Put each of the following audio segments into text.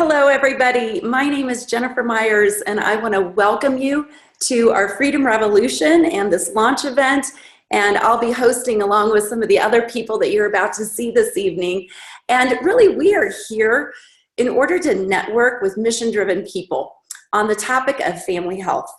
Hello, everybody. My name is Jennifer Myers, and I want to welcome you to our Freedom Revolution and this launch event. And I'll be hosting along with some of the other people that you're about to see this evening. And really, we are here in order to network with mission-driven people on the topic of family health.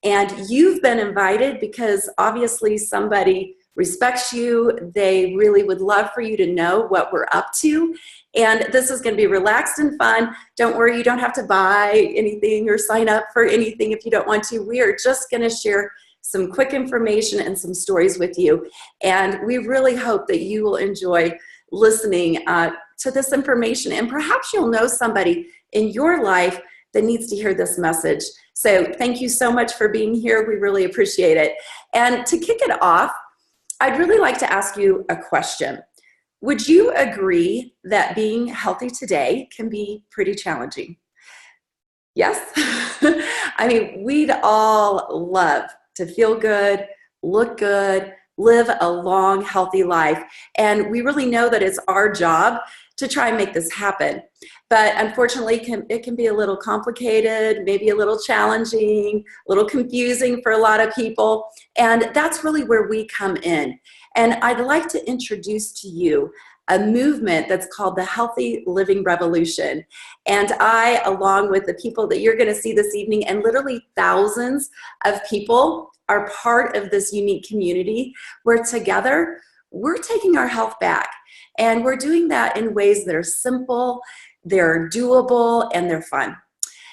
And you've been invited because obviously somebody respects you. They really would love for you to know what we're up to. And this is going to be relaxed and fun. Don't worry, you don't have to buy anything or sign up for anything if you don't want to. We are just going to share some quick information and some stories with you. And we really hope that you will enjoy listening to this information. And perhaps you'll know somebody in your life that needs to hear this message. So thank you so much for being here. We really appreciate it. And to kick it off, I'd really like to ask you a question. Would you agree that being healthy today can be pretty challenging? Yes? I mean, we'd all love to feel good, look good, live a long, healthy life. And we really know that it's our job to try and make this happen. But unfortunately, it can be a little complicated, maybe a little challenging, a little confusing for a lot of people. And that's really where we come in. And I'd like to introduce to you a movement that's called the Healthy Living Revolution. And I, along with the people that you're going to see this evening, and literally thousands of people are part of this unique community where together we're taking our health back. And we're doing that in ways that are simple, they're doable, and they're fun.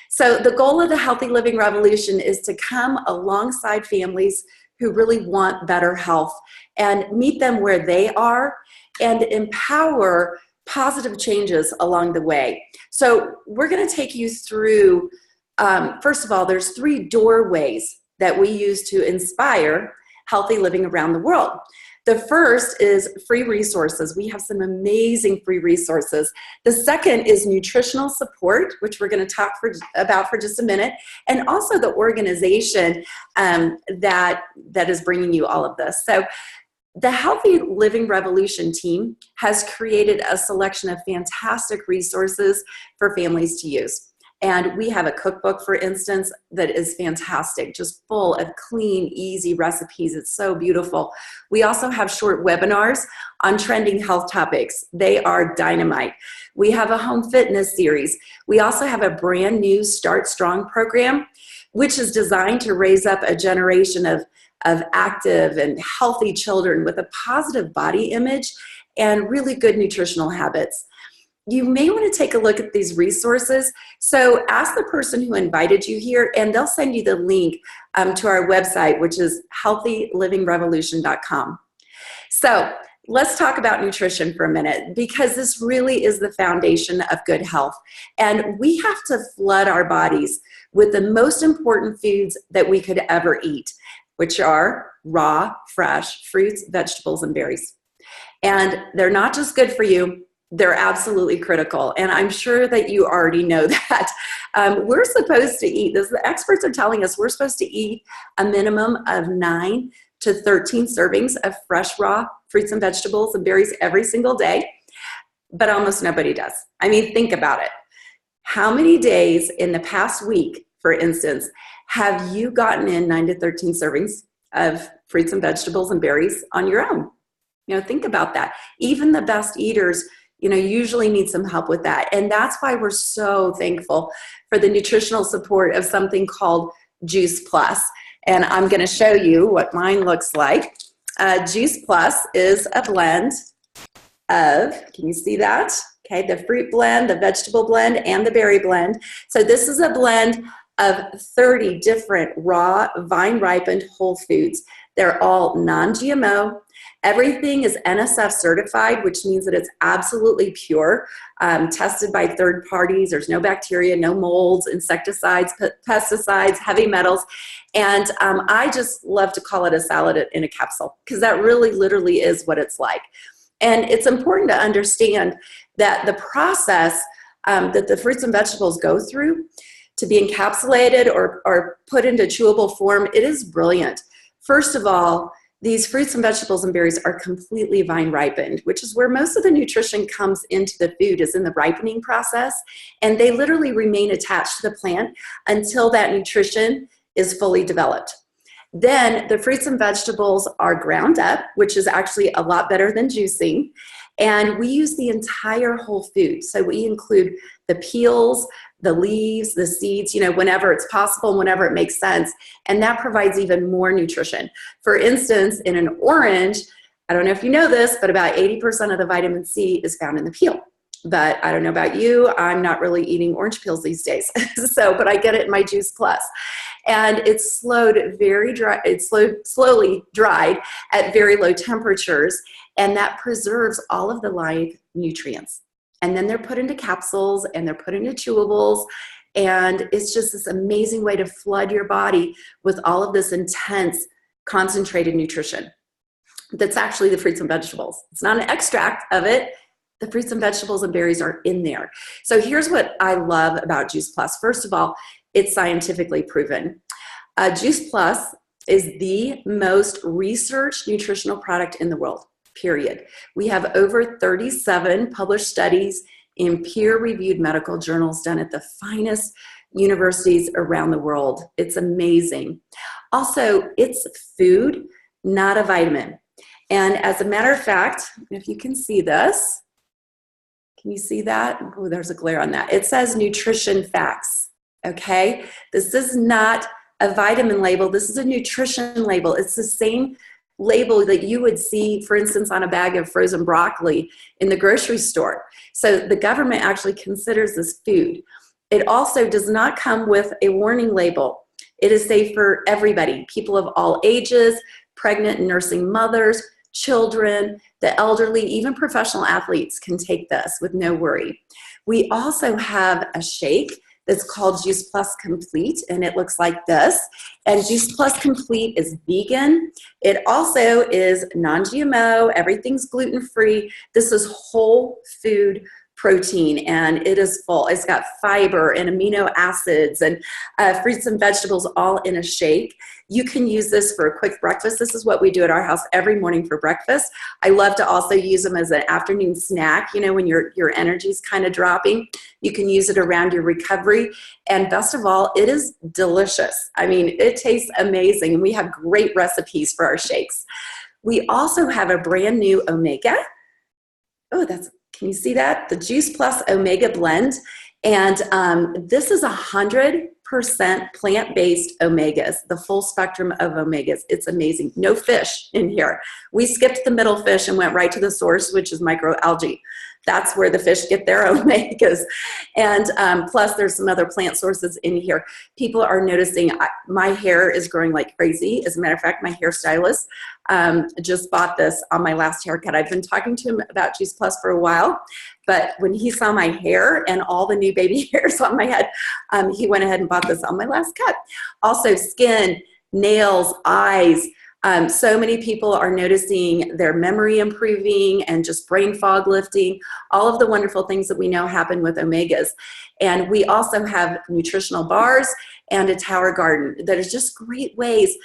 So the goal of the Healthy Living Revolution is to come alongside families who really want better health and meet them where they are and empower positive changes along the way. So we're going to take you through, first of all, there's 3 doorways that we use to inspire healthy living around the world. The first is free resources. We have some amazing free resources. The second is nutritional support, which we're going to talk about for just a minute, and also the organization that is bringing you all of this. So the Healthy Living Revolution team has created a selection of fantastic resources for families to use. And we have a cookbook, for instance, that is fantastic, just full of clean, easy recipes. It's so beautiful. We also have short webinars on trending health topics. They are dynamite. We have a home fitness series. We also have a brand new Start Strong program, which is designed to raise up a generation of active and healthy children with a positive body image and really good nutritional habits. You may want to take a look at these resources. So ask the person who invited you here, and they'll send you the link to our website, which is healthylivingrevolution.com. So let's talk about nutrition for a minute, because this really is the foundation of good health. And we have to flood our bodies with the most important foods that we could ever eat, which are raw, fresh fruits, vegetables, and berries. And they're not just good for you, they're absolutely critical. And I'm sure that you already know that. We're supposed to eat, the experts are telling us we're supposed to eat a minimum of 9 to 13 servings of fresh, raw fruits and vegetables and berries every single day. But almost nobody does. I mean, think about it. How many days in the past week, for instance, have you gotten in 9 to 13 servings of fruits and vegetables and berries on your own? Think about that. Even the best eaters usually need some help with that. And that's why we're so thankful for the nutritional support of something called Juice Plus. And I'm going to show you what mine looks like. Juice Plus is a blend of, can you see that? Okay, the fruit blend, the vegetable blend, and the berry blend. So this is a blend of 30 different raw, vine-ripened whole foods. They're all non-GMO. Everything is NSF certified, which means that it's absolutely pure, tested by third parties. There's no bacteria, no molds, insecticides, pesticides, heavy metals. And I just love to call it a salad in a capsule, because that really literally is what it's like. And it's important to understand that the process that the fruits and vegetables go through to be encapsulated or put into chewable form, it is brilliant. First of all, these fruits and vegetables and berries are completely vine ripened, which is where most of the nutrition comes into the food, is in the ripening process. And they literally remain attached to the plant until that nutrition is fully developed. Then the fruits and vegetables are ground up, which is actually a lot better than juicing. And we use the entire whole food. So we include the peels, the leaves, the seeds, whenever it's possible and whenever it makes sense. And that provides even more nutrition. For instance, in an orange, I don't know if you know this, but about 80% of the vitamin C is found in the peel. But I don't know about you, I'm not really eating orange peels these days. But I get it in my Juice Plus. And it's slowly dried at very low temperatures, and that preserves all of the live nutrients. And then they're put into capsules and they're put into chewables, and it's just this amazing way to flood your body with all of this intense concentrated nutrition. That's actually the fruits and vegetables. It's not an extract of it. The fruits and vegetables and berries are in there. So here's what I love about Juice Plus. First of all, it's scientifically proven. Juice Plus is the most researched nutritional product in the world, period. We have over 37 published studies in peer-reviewed medical journals done at the finest universities around the world. It's amazing. Also, it's food, not a vitamin. And as a matter of fact, if you can see this, can you see that? Oh, there's a glare on that. It says nutrition facts, okay? This is not a vitamin label. This is a nutrition label. It's the same label that you would see, for instance, on a bag of frozen broccoli in the grocery store. So the government actually considers this food. It also does not come with a warning label. It is safe for everybody, people of all ages, pregnant and nursing mothers, children, the elderly, even professional athletes can take this with no worry. We also have a shake that's called Juice Plus Complete, and it looks like this. And Juice Plus Complete is vegan. It also is non-GMO, everything's gluten-free. This is whole food protein, and it is full. It's got fiber and amino acids and fruits and vegetables all in a shake. You can use this for a quick breakfast. This is what we do at our house every morning for breakfast. I love to also use them as an afternoon snack, when your energy's kind of dropping. You can use it around your recovery. And best of all, it is delicious. I mean, it tastes amazing, and we have great recipes for our shakes. We also have a brand new omega. Oh, can you see that? The Juice Plus Omega Blend. And this is 100% plant-based omegas, the full spectrum of omegas. It's amazing. No fish in here. We skipped the middle fish and went right to the source, which is microalgae. That's where the fish get their omegas. And plus there's some other plant sources in here. People are noticing my hair is growing like crazy. As a matter of fact, my hairstylist just bought this on my last haircut. I've been talking to him about Juice Plus for a while, but when he saw my hair and all the new baby hairs on my head, he went ahead and bought this on my last cut. Also skin, nails, eyes. So many people are noticing their memory improving and just brain fog lifting, all of the wonderful things that we know happen with omegas. And we also have nutritional bars and a tower garden that is just great ways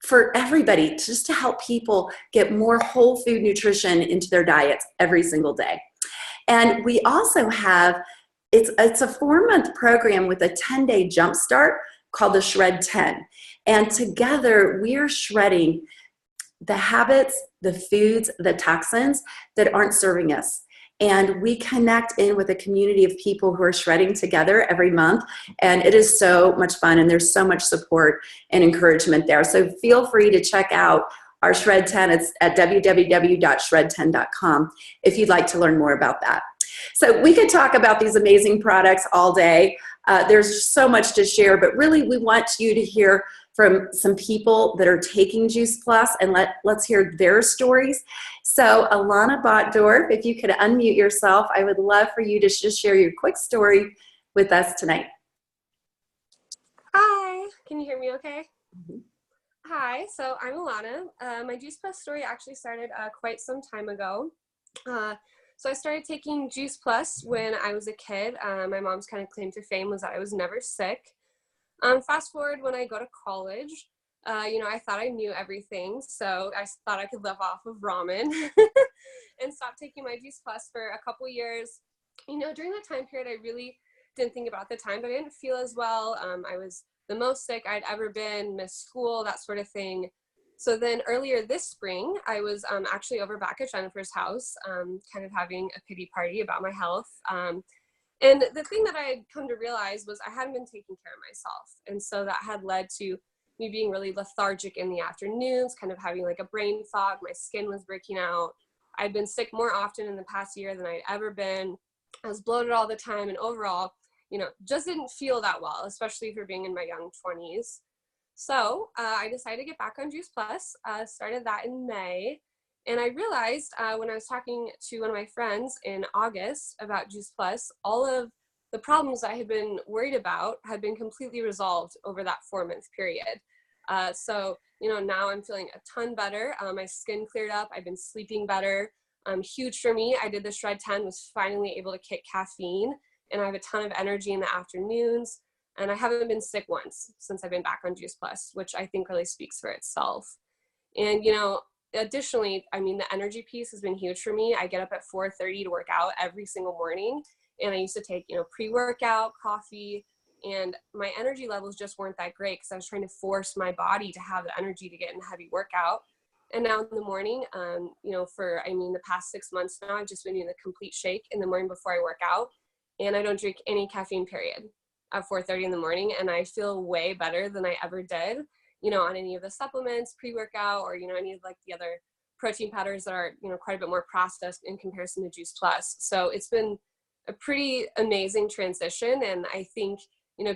for everybody just to help people get more whole food nutrition into their diets every single day. And we also have, it's a 4-month program with a 10-day jumpstart called the Shred 10. And together we are shredding the habits, the foods, the toxins that aren't serving us. And we connect in with a community of people who are shredding together every month. And it is so much fun, and there's so much support and encouragement there. So feel free to check out our Shred 10. It's at www.shred10.com if you'd like to learn more about that. So we could talk about these amazing products all day. There's so much to share, but really we want you to hear from some people that are taking Juice Plus, and let's hear their stories. So Alana Botdorf, if you could unmute yourself, I would love for you to just share your quick story with us tonight. Hi, can you hear me okay? Mm-hmm. Hi, so I'm Alana. My Juice Plus story actually started quite some time ago. So I started taking Juice Plus when I was a kid. My mom's kind of claim to fame was that I was never sick. Fast forward when I go to college, I thought I knew everything, so I thought I could live off of ramen and stopped taking my Juice Plus for a couple years. During that time period, I really didn't think about the time, but I didn't feel as well. I was the most sick I'd ever been, missed school, that sort of thing. So then earlier this spring, I was actually over back at Jennifer's house, kind of having a pity party about my health. And the thing that I had come to realize was I hadn't been taking care of myself. And so that had led to me being really lethargic in the afternoons, kind of having like a brain fog. My skin was breaking out. I'd been sick more often in the past year than I'd ever been. I was bloated all the time, and overall, just didn't feel that well, especially for being in my young 20s. So I decided to get back on Juice Plus, started that in May. And I realized when I was talking to one of my friends in August about Juice Plus, all of the problems I had been worried about had been completely resolved over that 4-month period. So now I'm feeling a ton better. My skin cleared up. I've been sleeping better. Huge for me. I did the Shred 10, was finally able to kick caffeine, and I have a ton of energy in the afternoons. And I haven't been sick once since I've been back on Juice Plus, which I think really speaks for itself. And, additionally, the energy piece has been huge for me. I get up at 4:30 to work out every single morning. And I used to take, pre-workout, coffee, and my energy levels just weren't that great because I was trying to force my body to have the energy to get in a heavy workout. And now in the morning, for the past 6 months now, I've just been doing a complete shake in the morning before I work out. And I don't drink any caffeine, period, at 4:30 in the morning. And I feel way better than I ever did, on any of the supplements, pre-workout, or, any of like the other protein powders that are, quite a bit more processed in comparison to Juice Plus. So it's been a pretty amazing transition. And I think,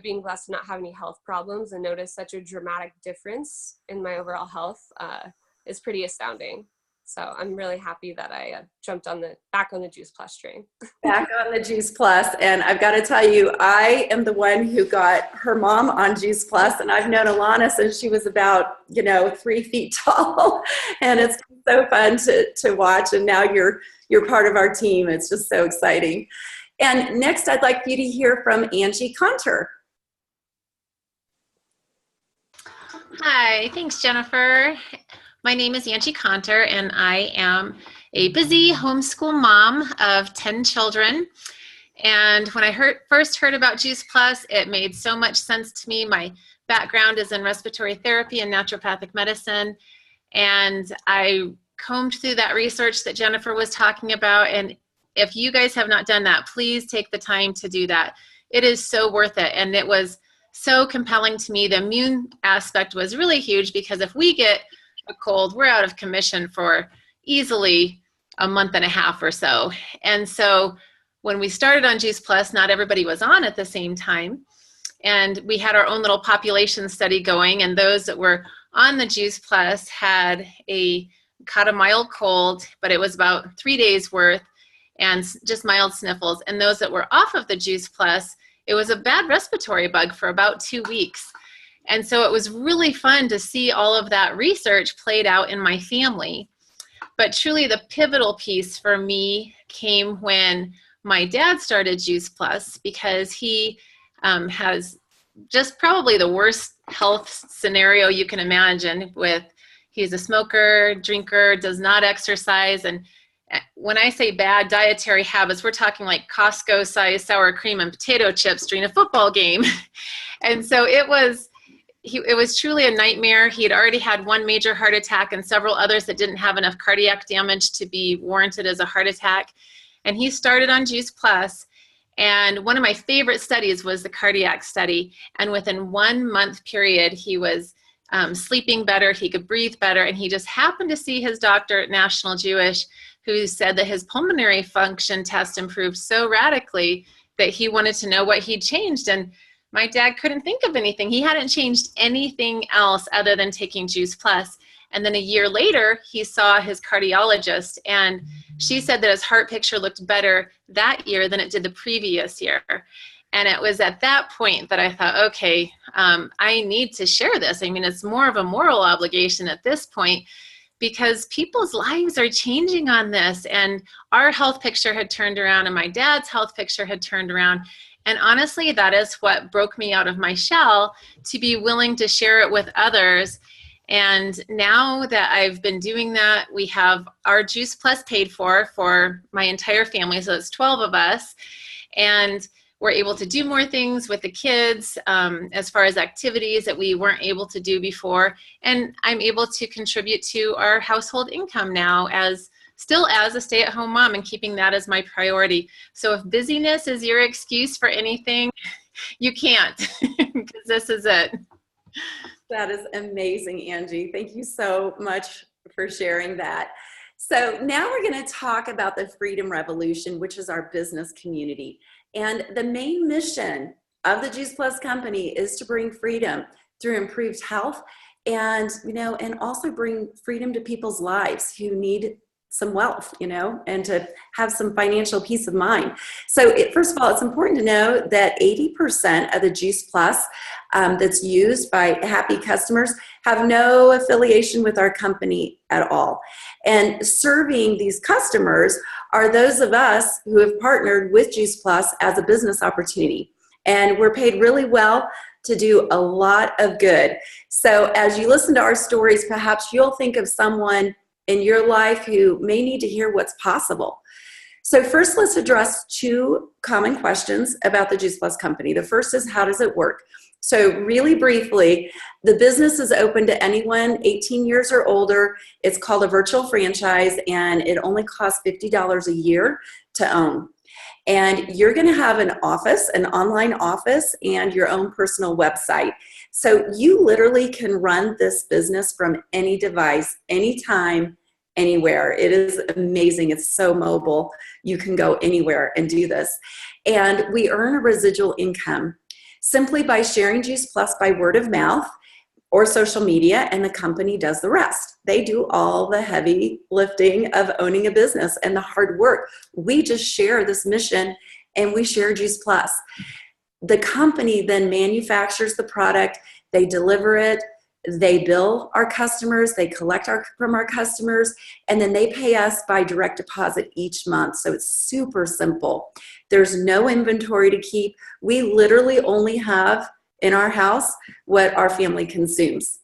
being blessed to not have any health problems and notice such a dramatic difference in my overall health is pretty astounding. So I'm really happy that I jumped back on the Juice Plus train. Back on the Juice Plus. And I've got to tell you, I am the one who got her mom on Juice Plus, and I've known Alana since she was about, 3 feet tall. And it's so fun to watch. And now you're part of our team. It's just so exciting. And next, I'd like you to hear from Angie Conter. Hi, thanks, Jennifer. My name is Angie Conter, and I am a busy homeschool mom of 10 children. And when I first heard about Juice Plus, it made so much sense to me. My background is in respiratory therapy and naturopathic medicine, and I combed through that research that Jennifer was talking about. And if you guys have not done that, please take the time to do that. It is so worth it, and it was so compelling to me. The immune aspect was really huge, because if we get a cold, we're out of commission for easily a month and a half or so. And so when we started on Juice Plus, not everybody was on at the same time. And we had our own little population study going, and those that were on the Juice Plus caught a mild cold, but it was about 3 days worth and just mild sniffles. And those that were off of the Juice Plus, it was a bad respiratory bug for about 2 weeks. And so it was really fun to see all of that research played out in my family. But truly the pivotal piece for me came when my dad started Juice Plus, because he has just probably the worst health scenario you can imagine. He's a smoker, drinker, does not exercise. And when I say bad dietary habits, we're talking like Costco-sized sour cream and potato chips during a football game. And so it was truly a nightmare. He had already had one major heart attack and several others that didn't have enough cardiac damage to be warranted as a heart attack. And he started on Juice Plus. And one of my favorite studies was the cardiac study. And within 1 month period, he was sleeping better, he could breathe better. And he just happened to see his doctor at National Jewish, who said that his pulmonary function test improved so radically that he wanted to know what he'd changed. And my dad couldn't think of anything. He hadn't changed anything else other than taking Juice Plus. And then a year later, he saw his cardiologist, and she said that his heart picture looked better that year than it did the previous year. And it was at that point that I thought, okay, I need to share this. I mean, it's more of a moral obligation at this point, because people's lives are changing on this. And our health picture had turned around, and my dad's health picture had turned around. And honestly, that is what broke me out of my shell, to be willing to share it with others. And now that I've been doing that, we have our Juice Plus paid for my entire family. So it's 12 of us. And we're able to do more things with the kids as far as activities that we weren't able to do before. And I'm able to contribute to our household income now still as a stay-at-home mom, and keeping that as my priority. So if busyness is your excuse for anything, you can't, because this is it. That is amazing, Angie. Thank you so much for sharing that. So now we're going to talk about the Freedom Revolution, which is our business community. And the main mission of the Juice Plus company is to bring freedom through improved health and, and also bring freedom to people's lives who need some wealth, and to have some financial peace of mind. So first of all, it's important to know that 80% of the Juice Plus that's used by happy customers have no affiliation with our company at all. And serving these customers are those of us who have partnered with Juice Plus as a business opportunity. And we're paid really well to do a lot of good. So as you listen to our stories, perhaps you'll think of someone in your life who may need to hear what's possible. So first, let's address two common questions about the Juice Plus company. The first is, how does it work? So really briefly, the business is open to anyone 18 years or older. It's called a virtual franchise, and it only costs $50 a year to own. And you're going to have an office, an online office, and your own personal website. So you literally can run this business from any device, anytime, anywhere. It is amazing. It's so mobile. You can go anywhere and do this. And we earn a residual income simply by sharing Juice Plus by word of mouth or social media, and the company does the rest. They do all the heavy lifting of owning a business and the hard work. We just share this mission, and we share Juice Plus. The company then manufactures the product, they deliver it, they bill our customers, they collect from our customers, and then they pay us by direct deposit each month. So it's super simple. There's no inventory to keep. We literally only have in our house what our family consumes.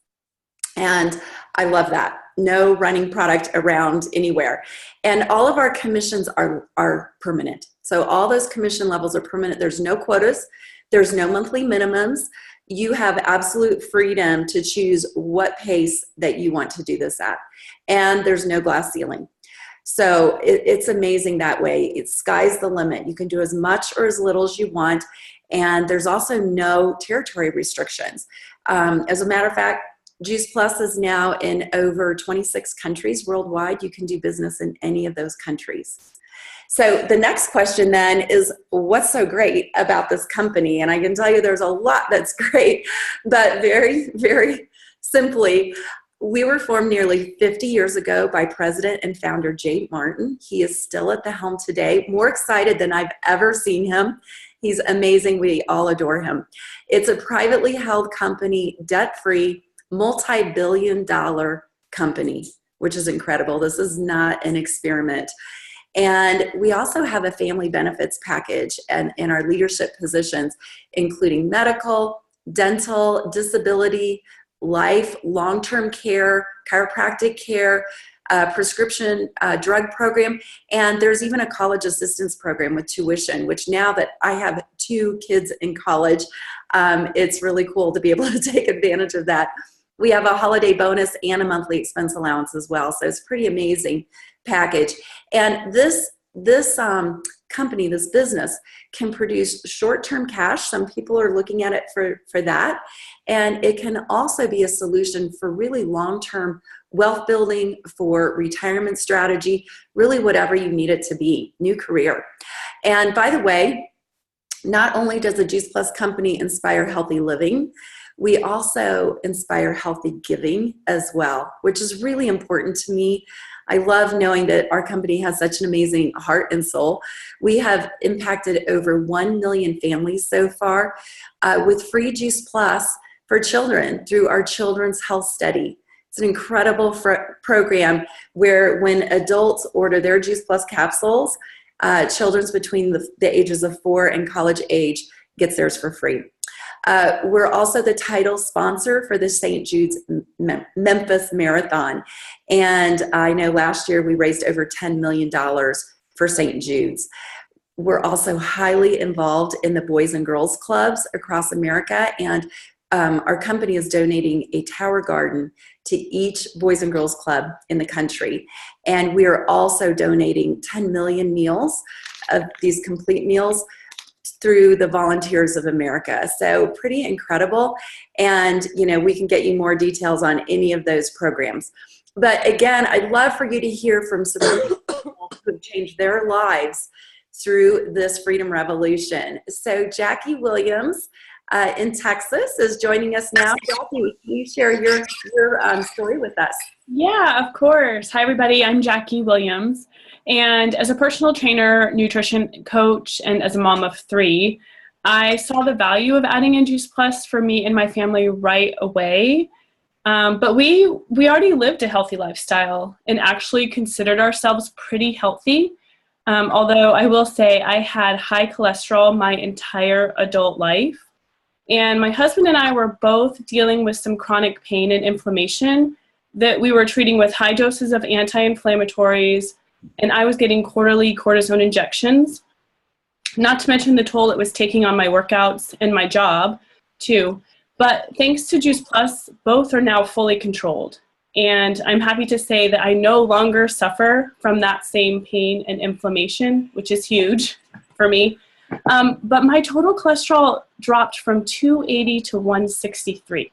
And I love that. No running product around anywhere. And all of our commissions are permanent. So all those commission levels are permanent. There's no quotas. There's no monthly minimums. You have absolute freedom to choose what pace that you want to do this at. And there's no glass ceiling. So it's amazing that way. It's sky's the limit. You can do as much or as little as you want. And there's also no territory restrictions. As a matter of fact, Juice Plus is now in over 26 countries worldwide. You can do business in any of those countries. So the next question then is, what's so great about this company? And I can tell you there's a lot that's great, but very, very simply, we were formed nearly 50 years ago by President and founder Jay Martin. He is still at the helm today, more excited than I've ever seen him. He's amazing. We all adore him. It's a privately held company, debt-free, multi-billion-dollar company, which is incredible. This is not an experiment. And we also have a family benefits package and in our leadership positions, including medical, dental, disability, life, long-term care, chiropractic care, prescription drug program, and there's even a college assistance program with tuition, which now that I have 2 kids in college, it's really cool to be able to take advantage of that. We have a holiday bonus and a monthly expense allowance as well, so it's a pretty amazing package. And this company, this business, can produce short-term cash. Some people are looking at it for that. And it can also be a solution for really long-term wealth building, for retirement strategy, really whatever you need it to be, new career. And by the way, not only does the Juice Plus company inspire healthy living, we also inspire healthy giving as well, which is really important to me. I love knowing that our company has such an amazing heart and soul. We have impacted over 1 million families so far with free Juice Plus for children through our Children's Health Study. It's an incredible program where when adults order their Juice Plus capsules, children's between the ages of 4 and college age gets theirs for free. We're also the title sponsor for the St. Jude's Memphis Marathon. And I know last year we raised over $10 million for St. Jude's. We're also highly involved in the Boys and Girls Clubs across America, and our company is donating a tower garden to each Boys and Girls Club in the country. And we are also donating 10 million meals of these complete meals through the Volunteers of America. So pretty incredible. And, you know, we can get you more details on any of those programs. But again, I'd love for you to hear from some people who've changed their lives through this Freedom Revolution. So Jackie Williams in Texas is joining us now. Jackie, can you share your story with us? Yeah, of course. Hi, everybody. I'm Jackie Williams. And as a personal trainer, nutrition coach, and as a mom of 3, I saw the value of adding in Juice Plus for me and my family right away. But we already lived a healthy lifestyle and actually considered ourselves pretty healthy. Although I will say I had high cholesterol my entire adult life. And my husband and I were both dealing with some chronic pain and inflammation that we were treating with high doses of anti-inflammatories, and I was getting quarterly cortisone injections, not to mention the toll it was taking on my workouts and my job too. But thanks to Juice Plus, both are now fully controlled. And I'm happy to say that I no longer suffer from that same pain and inflammation, which is huge for me. But my total cholesterol dropped from 280 to 163,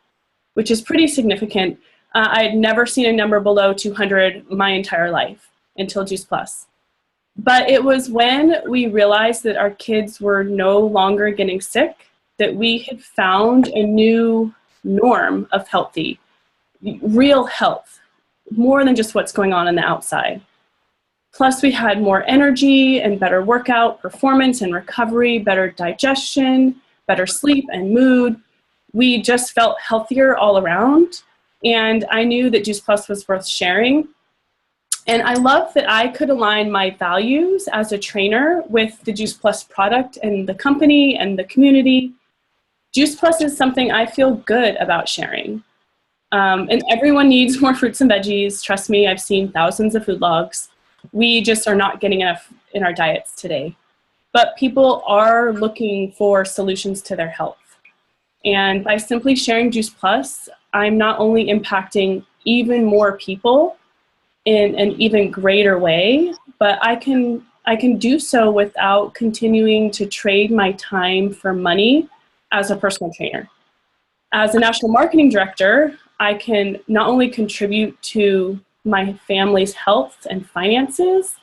which is pretty significant. I had never seen a number below 200 my entire life until Juice Plus. But it was when we realized that our kids were no longer getting sick that we had found a new norm of healthy, real health, more than just what's going on the outside. Plus, we had more energy and better workout performance and recovery, better digestion, better sleep and mood. We just felt healthier all around. And I knew that Juice Plus was worth sharing. And I love that I could align my values as a trainer with the Juice Plus product and the company and the community. Juice Plus is something I feel good about sharing. And everyone needs more fruits and veggies. Trust me, I've seen thousands of food logs. We just are not getting enough in our diets today. But people are looking for solutions to their health. And by simply sharing Juice Plus, I'm not only impacting even more people in an even greater way, but I can do so without continuing to trade my time for money as a personal trainer. As a national marketing director, I can not only contribute to my family's health and finances,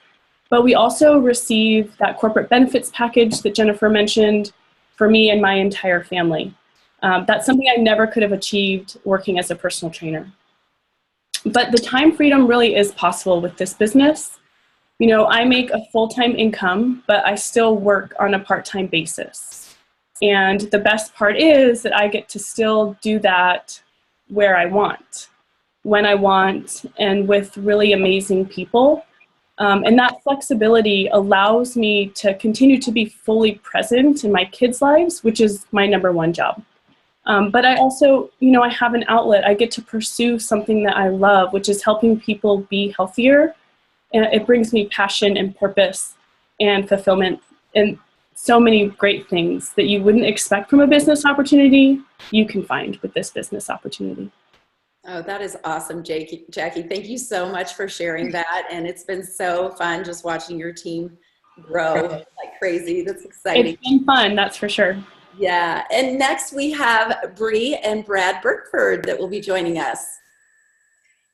but we also receive that corporate benefits package that Jennifer mentioned for me and my entire family. That's something I never could have achieved working as a personal trainer. But the time freedom really is possible with this business. You know, I make a full-time income, but I still work on a part-time basis. And the best part is that I get to still do that where I want, when I want, and with really amazing people. And that flexibility allows me to continue to be fully present in my kids' lives, which is my #1 job. But I also, you know, I have an outlet. I get to pursue something that I love, which is helping people be healthier. And it brings me passion and purpose and fulfillment and so many great things that you wouldn't expect from a business opportunity, you can find with this business opportunity. Oh, that is awesome, Jackie. Thank you so much for sharing that. And it's been so fun just watching your team grow like crazy. That's exciting. It's been fun, that's for sure. Yeah. And next we have Bree and Brad Burkford that will be joining us.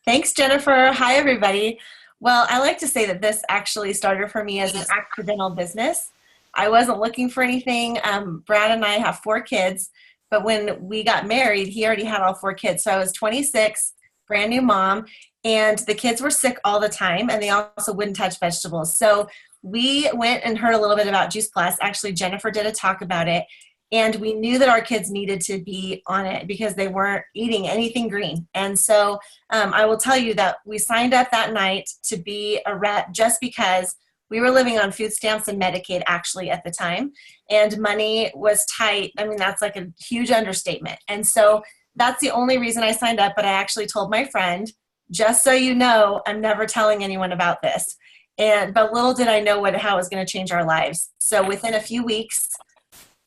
Thanks, Jennifer. Hi, everybody. Well, I like to say that this actually started for me as an accidental business. I wasn't looking for anything. Brad and I have 4 kids, but when we got married, he already had all 4 kids. So I was 26, brand new mom, and the kids were sick all the time, and they also wouldn't touch vegetables. So we went and heard a little bit about Juice Plus. Actually, Jennifer did a talk about it, and we knew that our kids needed to be on it because they weren't eating anything green. And so I will tell you that we signed up that night to be a rep just because We were living on food stamps and Medicaid actually at the time, and money was tight. I mean, that's like a huge understatement. And so that's the only reason I signed up, but I actually told my friend, just so you know, I'm never telling anyone about this. But little did I know how it was going to change our lives. So within a few weeks,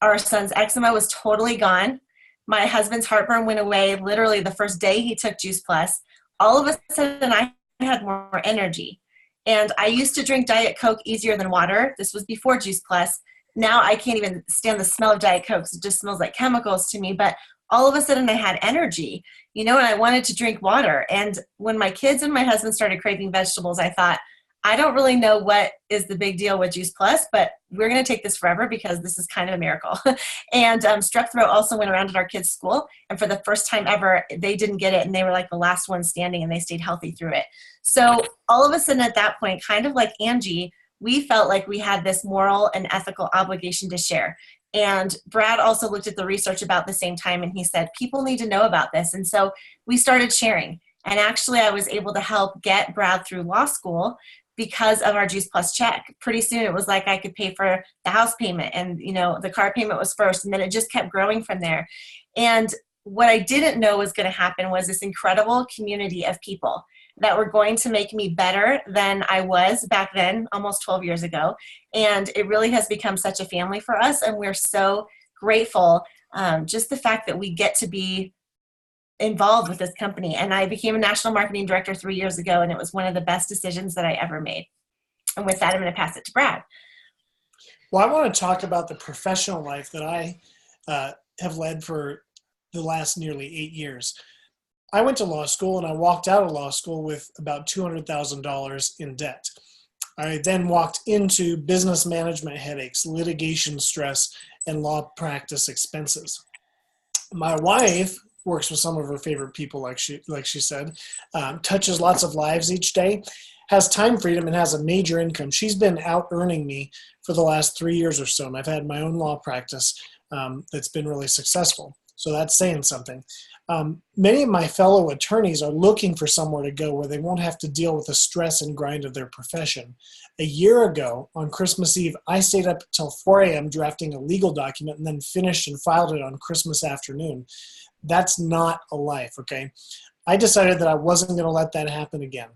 our son's eczema was totally gone. My husband's heartburn went away literally the first day he took Juice Plus. All of a sudden, I had more energy. And I used to drink Diet Coke easier than water. This was before Juice Plus. Now I can't even stand the smell of Diet Coke. It just smells like chemicals to me. But all of a sudden I had energy, and I wanted to drink water. And when my kids and my husband started craving vegetables, I thought, I don't really know what is the big deal with Juice Plus, but we're going to take this forever because this is kind of a miracle. And strep throat also went around at our kids' school. And for the first time ever, they didn't get it. And they were like the last ones standing, and they stayed healthy through it. So all of a sudden at that point, kind of like Angie, we felt like we had this moral and ethical obligation to share. And Brad also looked at the research about the same time, and he said, people need to know about this. And so we started sharing. And actually, I was able to help get Brad through law school because of our Juice Plus check. Pretty soon it was like I could pay for the house payment, and the car payment was first, and then it just kept growing from there. And what I didn't know was going to happen was this incredible community of people that were going to make me better than I was back then, almost 12 years ago. And it really has become such a family for us, and we're so grateful. Just the fact that we get to be involved with this company. And I became a national marketing director 3 years ago, and it was one of the best decisions that I ever made. And with that, I'm going to pass it to Brad. Well, I want to talk about the professional life that I have led for the last nearly 8 years. I went to law school, and I walked out of law school with about $200,000 in debt. I then walked into business management headaches, litigation stress, and law practice expenses. My wife works with some of her favorite people, like she said, touches lots of lives each day, has time freedom, and has a major income. She's been out earning me for the last 3 years or so, and I've had my own law practice that's been really successful. So that's saying something. Many of my fellow attorneys are looking for somewhere to go where they won't have to deal with the stress and grind of their profession. A year ago, on Christmas Eve, I stayed up till 4 a.m. drafting a legal document and then finished and filed it on Christmas afternoon. That's not a life, okay? I decided that I wasn't going to let that happen again.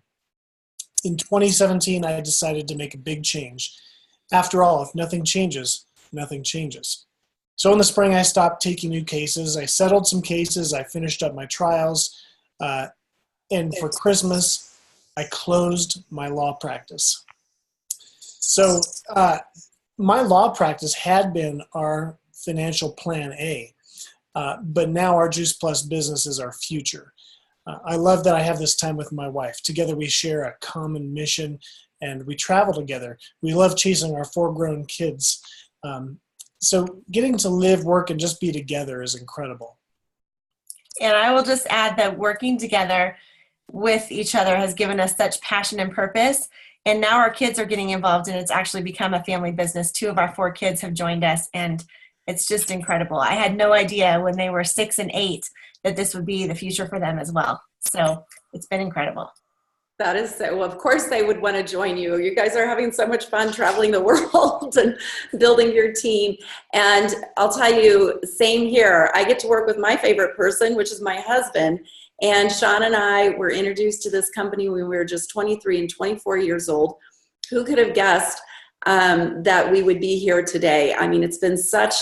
In 2017, I decided to make a big change. After all, if nothing changes, nothing changes. So in the spring, I stopped taking new cases. I settled some cases. I finished up my trials. And for Christmas, I closed my law practice. So my law practice had been our financial plan A. But now our Juice Plus business is our future. I love that I have this time with my wife. Together we share a common mission, and we travel together. We love chasing our 4 grown kids. So getting to live, work, and just be together is incredible. And I will just add that working together with each other has given us such passion and purpose. And now our kids are getting involved, and it's actually become a family business. 2 of our 4 kids have joined us, and it's just incredible. I had no idea when they were 6 and 8 that this would be the future for them as well. So it's been incredible. That is so, well, of course they would want to join you. You guys are having so much fun traveling the world and building your team. And I'll tell you, same here. I get to work with my favorite person, which is my husband. And Sean and I were introduced to this company when we were just 23 and 24 years old. Who could have guessed that we would be here today? I mean, it's been such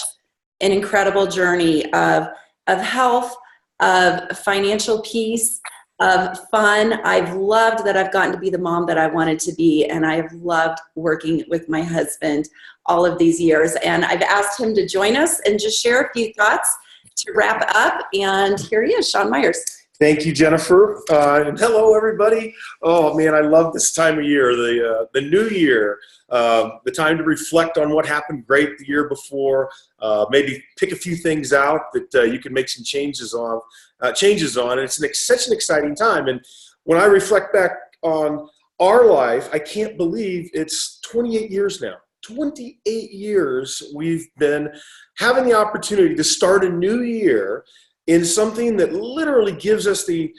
an incredible journey of health, of financial peace, of fun. I've loved that I've gotten to be the mom that I wanted to be, and I've loved working with my husband all of these years. And I've asked him to join us and just share a few thoughts to wrap up. And here he is, Sean Myers. Thank you, Jennifer. And hello, everybody. Oh, man, I love this time of year, the new year, the time to reflect on what happened great the year before, maybe pick a few things out that you can make some changes on. And it's such an exciting time. And when I reflect back on our life, I can't believe it's 28 years now. 28 years we've been having the opportunity to start a new year in something that literally gives us the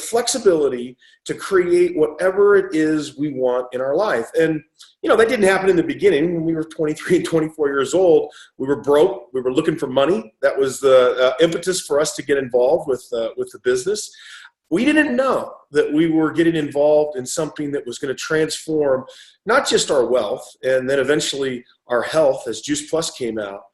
flexibility to create whatever it is we want in our life. And, that didn't happen in the beginning. When we were 23 and 24 years old, we were broke. We were looking for money. That was the impetus for us to get involved with the business. We didn't know that we were getting involved in something that was going to transform not just our wealth and then eventually our health as Juice Plus came out,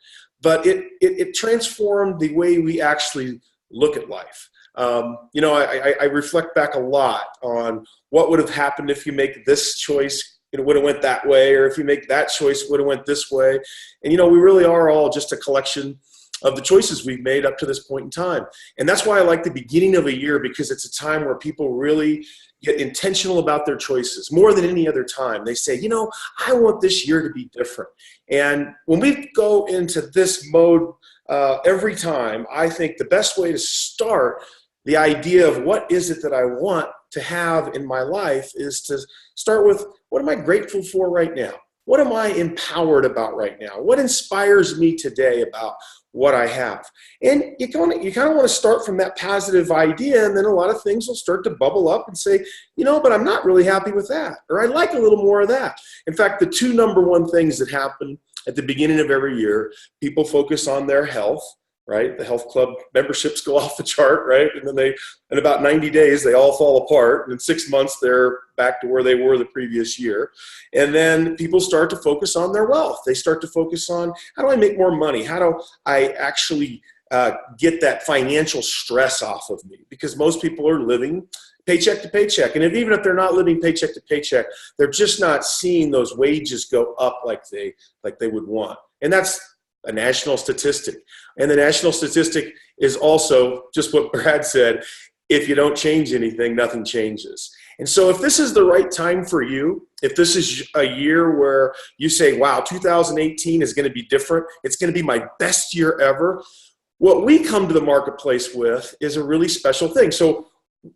but it transformed the way we actually look at life. I reflect back a lot on what would have happened if you make this choice, it would have went that way, or if you make that choice, it would have went this way. And, we really are all just a collection of the choices we've made up to this point in time. And that's why I like the beginning of a year, because it's a time where people really get intentional about their choices more than any other time. They say, I want this year to be different. And when we go into this mode every time, I think the best way to start the idea of what is it that I want to have in my life is to start with, what am I grateful for right now? What am I empowered about right now? What inspires me today about what I have? And you kind of want to start from that positive idea, and then a lot of things will start to bubble up and say, but I'm not really happy with that, or I like a little more of that. In fact, the two number one things that happen at the beginning of every year, people focus on their health, right? The health club memberships go off the chart, right? And then in about 90 days, they all fall apart. And in 6 months, they're back to where they were the previous year. And then people start to focus on their wealth. They start to focus on, how do I make more money? How do I actually get that financial stress off of me? Because most people are living paycheck to paycheck. And even if they're not living paycheck to paycheck, they're just not seeing those wages go up like they would want. And that's a national statistic. And the national statistic is also just what Brad said: if you don't change anything, nothing changes. And so if this is the right time for you, if this is a year where you say, wow, 2018 is going to be different, it's going to be my best year ever, what we come to the marketplace with is a really special thing. So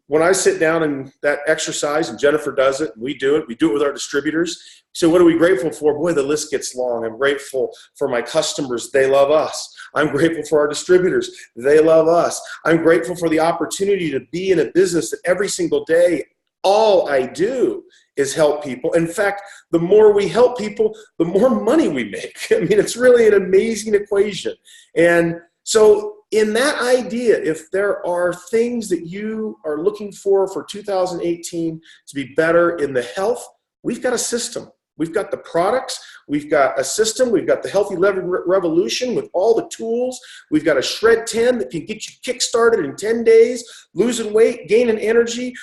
when I sit down and that exercise, and Jennifer does it, and we do it with our distributors. So what are we grateful for? Boy, the list gets long. I'm grateful for my customers. They love us. I'm grateful for our distributors. They love us. I'm grateful for the opportunity to be in a business that every single day, all I do is help people. In fact, the more we help people, the more money we make. I mean, it's really an amazing equation. And so in that idea, if there are things that you are looking for 2018 to be better in the health, we've got a system. We've got the products. We've got a system. We've got the Healthy Living Revolution with all the tools. We've got a Shred 10 that can get you kick-started in 10 days, losing weight, gaining energy,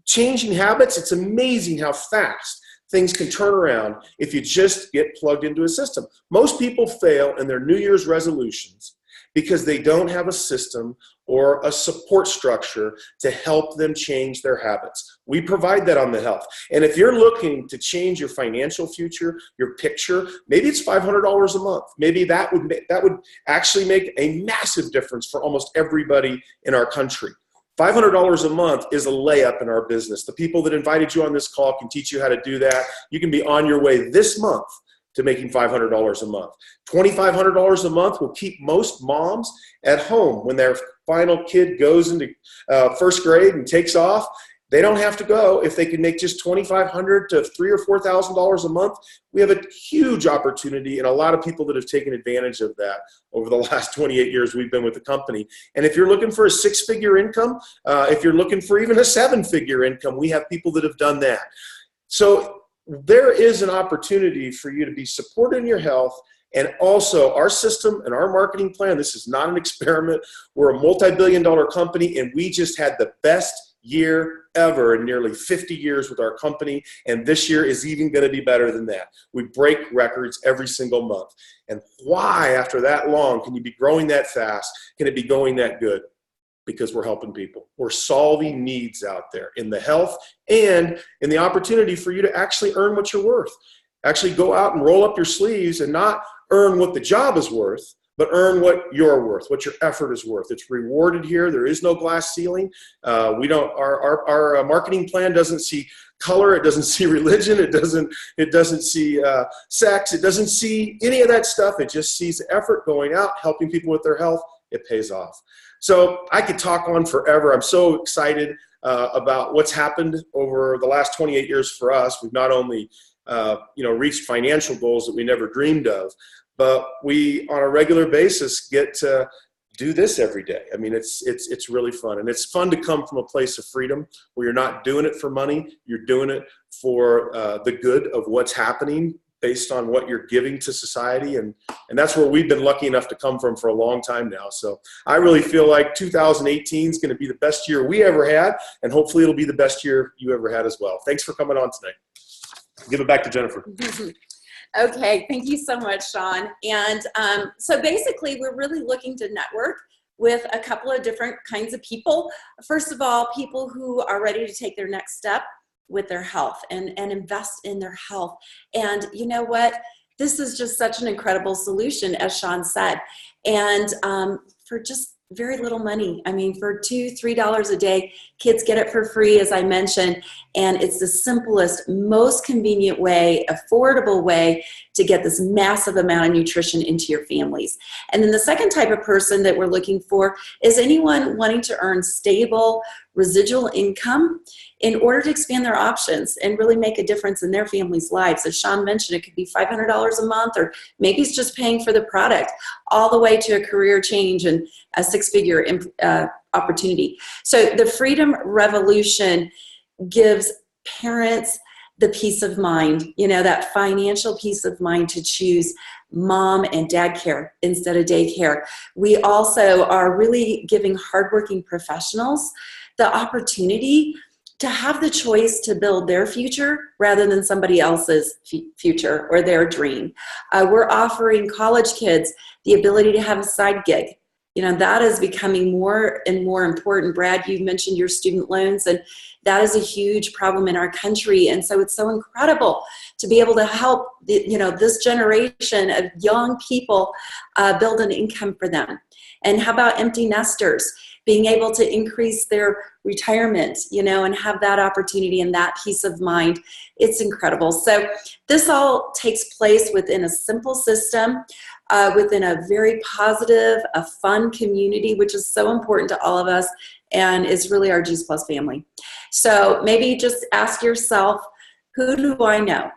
changing habits. It's amazing how fast things can turn around if you just get plugged into a system. Most people fail in their New Year's resolutions because they don't have a system or a support structure to help them change their habits. We provide that on the health. And if you're looking to change your financial future, your picture, maybe it's $500 a month. Maybe that would actually make a massive difference for almost everybody in our country. $500 a month is a layup in our business. The people that invited you on this call can teach you how to do that. You can be on your way this month to making $500 a month. $2,500 a month will keep most moms at home when their final kid goes into first grade and takes off. They don't have to go. If they can make just $2,500 to $3,000 or $4,000 a month, we have a huge opportunity, and a lot of people that have taken advantage of that over the last 28 years we've been with the company. And if you're looking for a 6-figure income, if you're looking for even a 7-figure income, we have people that have done that. So there is an opportunity for you to be supported in your health. And also our system and our marketing plan, this is not an experiment. We're a multi-billion-dollar company, and we just had the best year ever in nearly 50 years with our company. And this year is even going to be better than that. We break records every single month. And why, after that long, can you be growing that fast? Can it be going that good? Because we're helping people. We're solving needs out there in the health and in the opportunity for you to actually earn what you're worth. Actually go out and roll up your sleeves and not earn what the job is worth, but earn what you're worth, what your effort is worth. It's rewarded here. There is no glass ceiling. Our marketing plan doesn't see color. It doesn't see religion. It doesn't see sex. It doesn't see any of that stuff. It just sees effort going out, helping people with their health, it pays off. So I could talk on forever. I'm so excited about what's happened over the last 28 years for us. We've not only reached financial goals that we never dreamed of, but we on a regular basis get to do this every day. I mean, it's really fun, and it's fun to come from a place of freedom where you're not doing it for money. You're doing it for the good of what's happening based on what you're giving to society, and that's where we've been lucky enough to come from for a long time now. So I really feel like 2018 is going to be the best year we ever had, and hopefully it'll be the best year you ever had as well. Thanks for coming on tonight. Give it back to Jennifer. Okay, thank you so much, Sean. And so basically, we're really looking to network with a couple of different kinds of people. First of all, people who are ready to take their next step with their health and invest in their health. And you know what? This is just such an incredible solution, as Sean said. And for just very little money. I mean, for $2, $3 a day, kids get it for free, as I mentioned, and it's the simplest, most convenient way, affordable way to get this massive amount of nutrition into your families. And then the second type of person that we're looking for is anyone wanting to earn stable residual income in order to expand their options and really make a difference in their family's lives. As Sean mentioned, it could be $500 a month, or maybe it's just paying for the product, all the way to a career change and a six-figure opportunity. So the Freedom Revolution gives parents the peace of mind, that financial peace of mind to choose mom and dad care instead of daycare. We also are really giving hardworking professionals the opportunity to have the choice to build their future rather than somebody else's future or their dream. We're offering college kids the ability to have a side gig. That is becoming more and more important. Brad, you mentioned your student loans, and that is a huge problem in our country. And so it's so incredible to be able to help this generation of young people build an income for them. And how about empty nesters? Being able to increase their retirement, and have that opportunity and that peace of mind. It's incredible. So this all takes place within a simple system, within a very positive, a fun community, which is so important to all of us, and is really our Juice Plus family. So maybe just ask yourself, who do I know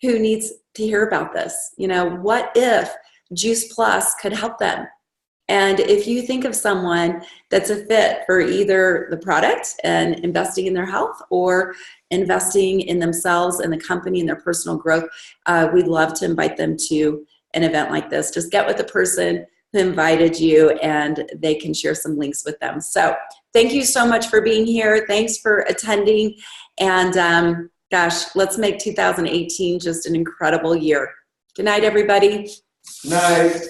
who needs to hear about this? What if Juice Plus could help them? And if you think of someone that's a fit for either the product and investing in their health, or investing in themselves and the company and their personal growth, we'd love to invite them to an event like this. Just get with the person who invited you, and they can share some links with them. So thank you so much for being here. Thanks for attending. And gosh, let's make 2018 just an incredible year. Good night, everybody. Night.